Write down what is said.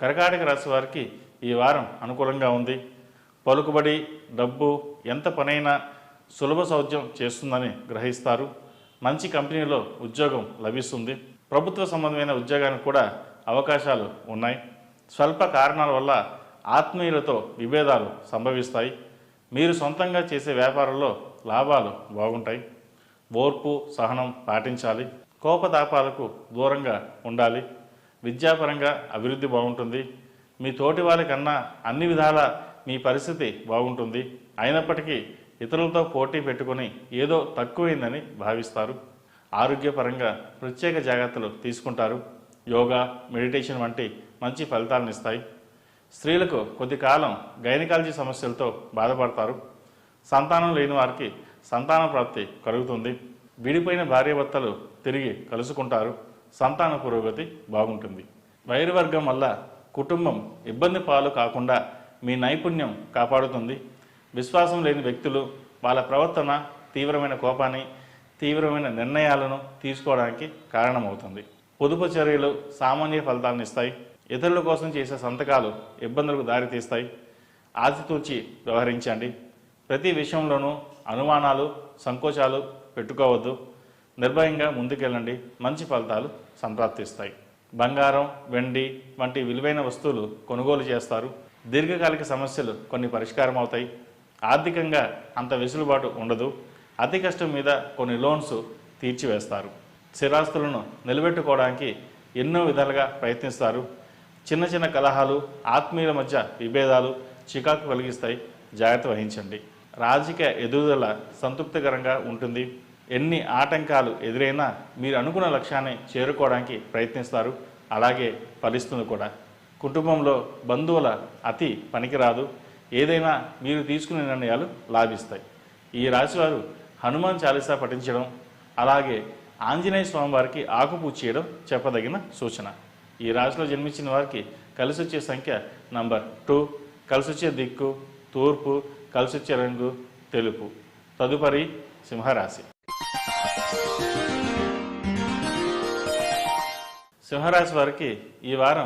కర్కాటక రాశి వారికి ఈ వారం అనుకూలంగా ఉంది. పలుకుబడి, డబ్బు ఎంత పనైనా సులభ సౌజ్యం చేస్తుందని గ్రహిస్తారు. మంచి కంపెనీలో ఉద్యోగం లభిస్తుంది. ప్రభుత్వ సంబంధమైన ఉద్యోగానికి కూడా అవకాశాలు ఉన్నాయి. స్వల్ప కారణాల వల్ల ఆత్మీయులతో విభేదాలు సంభవిస్తాయి. మీరు సొంతంగా చేసే వ్యాపారంలో లాభాలు బాగుంటాయి. ఓర్పు, సహనం పాటించాలి. కోపతాపాలకు దూరంగా ఉండాలి. విద్యాపరంగా అభివృద్ధి బాగుంటుంది. మీ తోటి వారికన్నా అన్ని విధాల మీ పరిస్థితి బాగుంటుంది. అయినప్పటికీ ఇతరులతో పోటీ పెట్టుకొని ఏదో తక్కువైందని భావిస్తారు. ఆరోగ్యపరంగా ప్రత్యేక జాగ్రత్తలు తీసుకుంటారు. యోగా, మెడిటేషన్ వంటి మంచి ఫలితాలను ఇస్తాయి. స్త్రీలకు కొద్ది కాలం గైనకాలజీ సమస్యలతో బాధపడతారు. సంతానం లేని వారికి సంతాన ప్రాప్తి కలుగుతుంది. విడిపోయిన భార్యాభర్తలు తిరిగి కలుసుకుంటారు. సంతాన పురోగతి బాగుంటుంది. వైరువర్గం వల్ల కుటుంబం ఇబ్బంది పాలు కాకుండా మీ నైపుణ్యం కాపాడుతుంది. విశ్వాసం లేని వ్యక్తులు వాళ్ళ ప్రవర్తన తీవ్రమైన కోపాన్ని, తీవ్రమైన నిర్ణయాలను తీసుకోవడానికి కారణమవుతుంది. పొదుపు చర్యలు సామాన్య ఫలితాలను ఇస్తాయి. ఇతరుల కోసం చేసే సంతకాలు ఇబ్బందులకు దారితీస్తాయి. ఆచితూచి వ్యవహరించండి. ప్రతి విషయంలోనూ అనుమానాలు, సంకోచాలు పెట్టుకోవద్దు. నిర్భయంగా ముందుకెళ్ళండి. మంచి ఫలితాలు సంప్రాప్తిస్తాయి. బంగారం, వెండి వంటి విలువైన వస్తువులు కొనుగోలు చేస్తారు. దీర్ఘకాలిక సమస్యలు కొన్ని పరిష్కారం అవుతాయి. ఆర్థికంగా అంత వెసులుబాటు ఉండదు. అతి కష్టం మీద కొన్ని లోన్స్ తీర్చివేస్తారు. స్థిరాస్తులను నిలబెట్టుకోవడానికి ఎన్నో విధాలుగా ప్రయత్నిస్తారు. చిన్న చిన్న కలహాలు, ఆత్మీయుల మధ్య విభేదాలు చికాకు కలిగిస్తాయి. జాగ్రత్త వహించండి. రాజకీయ ఎదుగుదల సంతృప్తికరంగా ఉంటుంది. ఎన్ని ఆటంకాలు ఎదురైనా మీరు అనుకున్న లక్ష్యాన్ని చేరుకోవడానికి ప్రయత్నిస్తారు. అలాగే ఫలిస్తుంది కూడా. కుటుంబంలో బంధువుల అతి పనికిరాదు. ఏదైనా మీరు తీసుకునే నిర్ణయాలు లాభిస్తాయి. ఈ రాశివారు హనుమాన్ చాలీసా పఠించడం, అలాగే ఆంజనేయ స్వామి వారికి ఆకుపూజ చేయడం చెప్పదగిన సూచన. ఈ రాశిలో జన్మించిన వారికి కలిసి వచ్చే సంఖ్య నంబర్ 2, కలిసి వచ్చే దిక్కు తూర్పు, కలిసి వచ్చే రంగు తెలుపు. తదుపరి సింహరాశి. సింహరాశి వారికి ఈ వారం